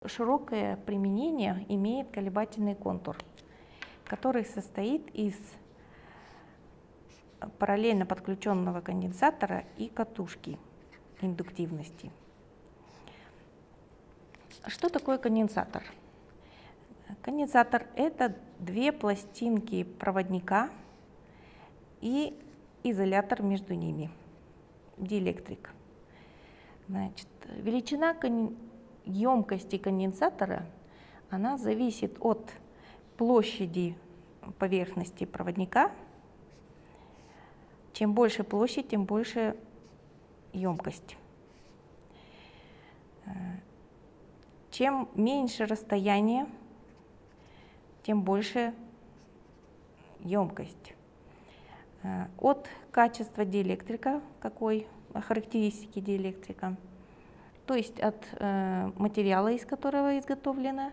Широкое применение имеет колебательный контур, который состоит из параллельно подключенного конденсатора и катушки индуктивности. Что такое конденсатор? Конденсатор – это две пластинки проводника и изолятор между ними, диэлектрик. Значит, величина емкости конденсатора, она зависит от площади поверхности проводника. Чем больше площадь, тем больше емкость. Чем меньше расстояние, тем больше емкость. От качества диэлектрика, какой характеристики диэлектрика, то есть от материала, из которого изготовлено,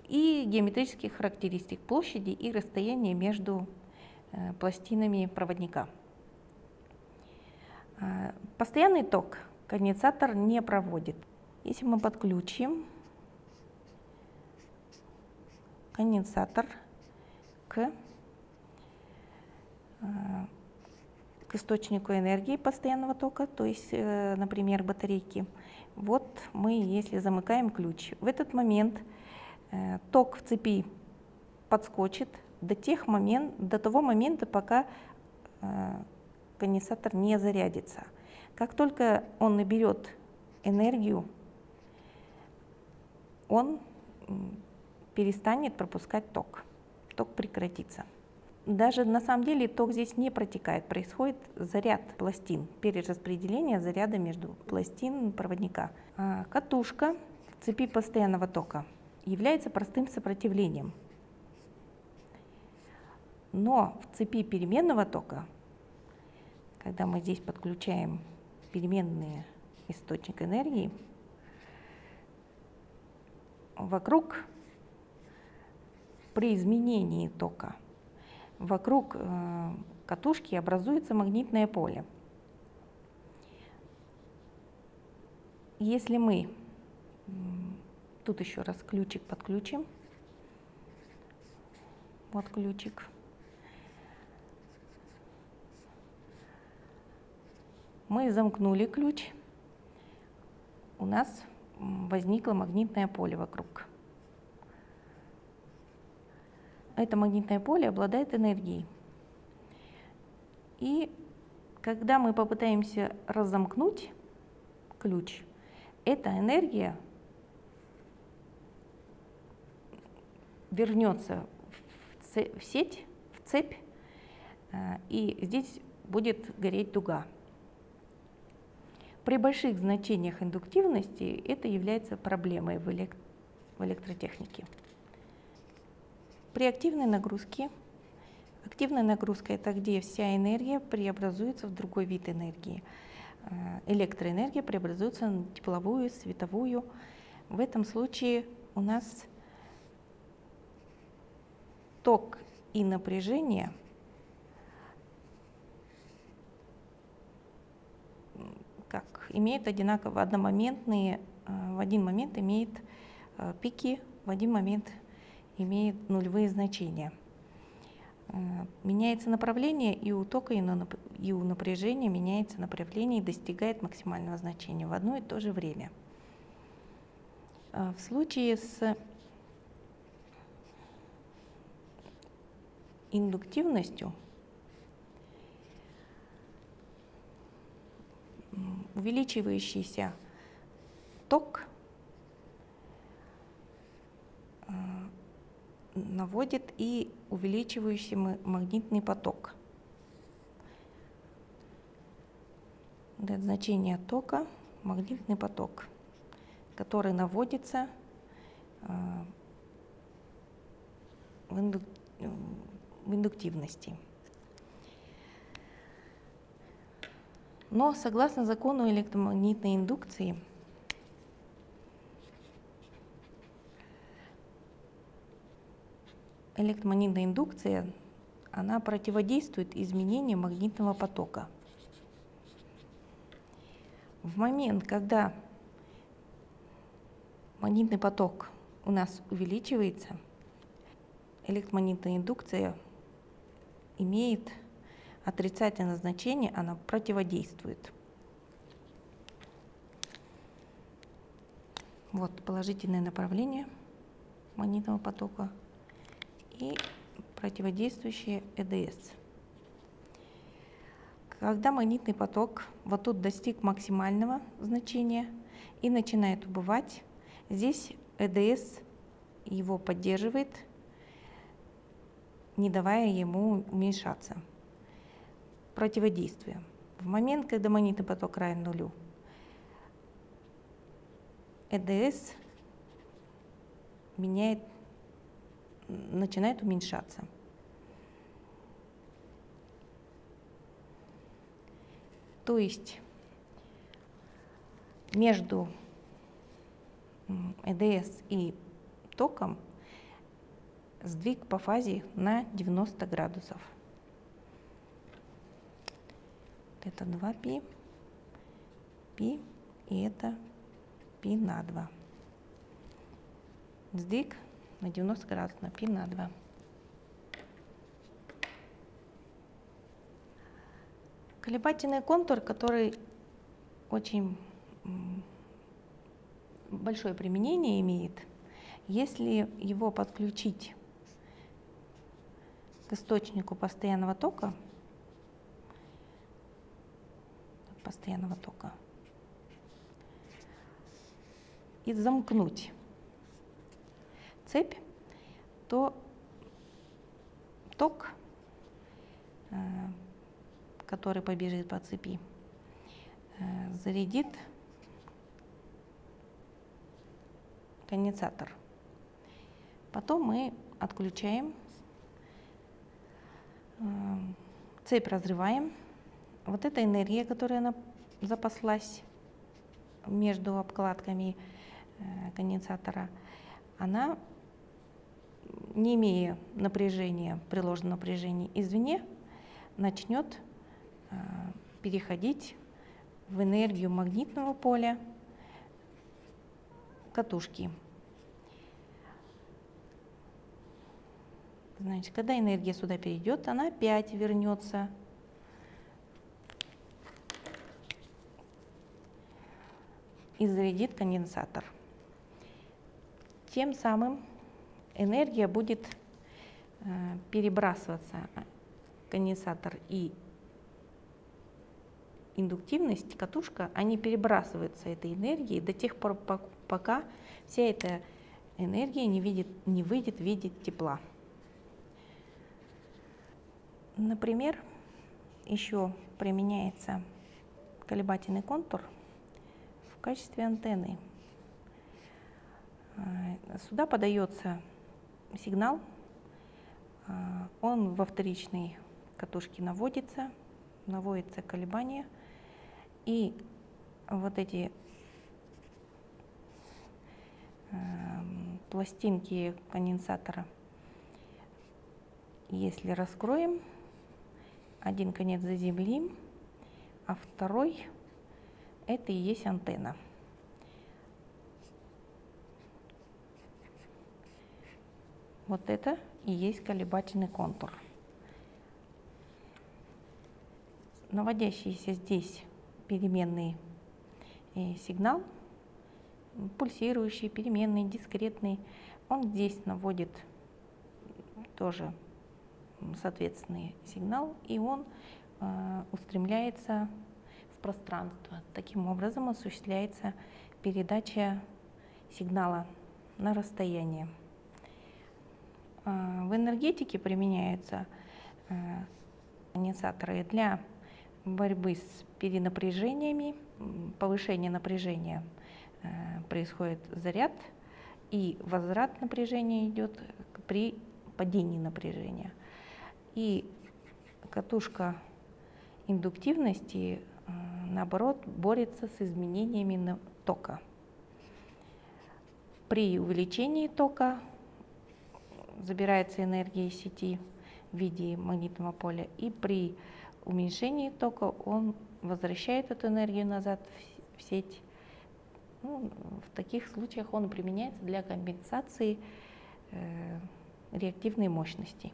и геометрических характеристик площади и расстояния между пластинами проводника. Постоянный ток конденсатор не проводит. Если мы подключим конденсатор к источнику энергии постоянного тока, то есть, например, батарейки, вот мы, если замыкаем ключ, в этот момент ток в цепи подскочит до того момента, пока конденсатор не зарядится. Как только он наберет энергию, он перестанет пропускать ток, ток прекратится. Даже на самом деле ток здесь не протекает, происходит заряд пластин, перераспределение заряда между пластин проводника. Катушка в цепи постоянного тока является простым сопротивлением. Но в цепи переменного тока, когда мы здесь подключаем переменный источник энергии, вокруг, при изменении тока, вокруг катушки образуется магнитное поле. Если мы тут еще раз ключик подключим, вот ключик, мы замкнули ключ, у нас возникло магнитное поле вокруг. Это магнитное поле обладает энергией. И когда мы попытаемся разомкнуть ключ, эта энергия вернется в сеть, в цепь, и здесь будет гореть дуга. При больших значениях индуктивности это является проблемой в электротехнике. При активной нагрузке, активная нагрузка – это где вся энергия преобразуется в другой вид энергии. Электроэнергия преобразуется на тепловую, световую. В этом случае у нас ток и напряжение имеют одинаково одномоментные, в один момент имеет пики, в один момент имеет нулевые значения. Меняется направление, и у тока, и у напряжения меняется направление и достигает максимального значения в одно и то же время. В случае с индуктивностью увеличивающийся ток наводит и увеличивающий магнитный поток. Это значение тока, магнитный поток, который наводится в индуктивности. Но согласно закону электромагнитной индукции, электромагнитная индукция, она противодействует изменению магнитного потока. В момент, когда магнитный поток у нас увеличивается, электромагнитная индукция имеет отрицательное значение, она противодействует. Вот положительное направление магнитного потока и противодействующее ЭДС. Когда магнитный поток вот тут достиг максимального значения и начинает убывать, здесь ЭДС его поддерживает, не давая ему уменьшаться. Противодействие. В момент, когда магнитный поток равен нулю, ЭДС начинает уменьшаться. То есть между ЭДС и током сдвиг по фазе на 90 градусов. Это 2π, π и это π на 2. Сдвиг на 90 градусов, на π на 2. Колебательный контур, который очень большое применение имеет, если его подключить к источнику постоянного тока, и замкнуть цепь, то ток, который побежит по цепи, зарядит конденсатор. Потом мы отключаем, цепь разрываем. Вот эта энергия, которая она запаслась между обкладками конденсатора, она, не имея напряжения, приложенного напряжения извне, начнет переходить в энергию магнитного поля катушки. Значит, когда энергия сюда перейдет, она опять вернется и зарядит конденсатор. Тем самым энергия будет перебрасываться, конденсатор и индуктивность, катушка, они перебрасываются этой энергией до тех пор, пока вся эта энергия не выйдет в виде тепла. Например, еще применяется колебательный контур в качестве антенны. Сюда подается сигнал, он во вторичной катушке наводится колебания, и вот эти пластинки конденсатора, если раскроем, один конец заземлим, а второй — это и есть антенна. Вот это и есть колебательный контур. Наводящийся здесь переменный сигнал, пульсирующий, переменный, дискретный, он здесь наводит тоже соответственный сигнал, и он устремляется в пространство. Таким образом осуществляется передача сигнала на расстояние. В энергетике применяются конденсаторы для борьбы с перенапряжениями. Повышение напряжения происходит заряд, и возврат напряжения идет при падении напряжения. И катушка индуктивности, наоборот, борется с изменениями тока. При увеличении тока забирается энергия из сети в виде магнитного поля, и при уменьшении тока он возвращает эту энергию назад в сеть Ну, в таких случаях он применяется для компенсации реактивной мощности.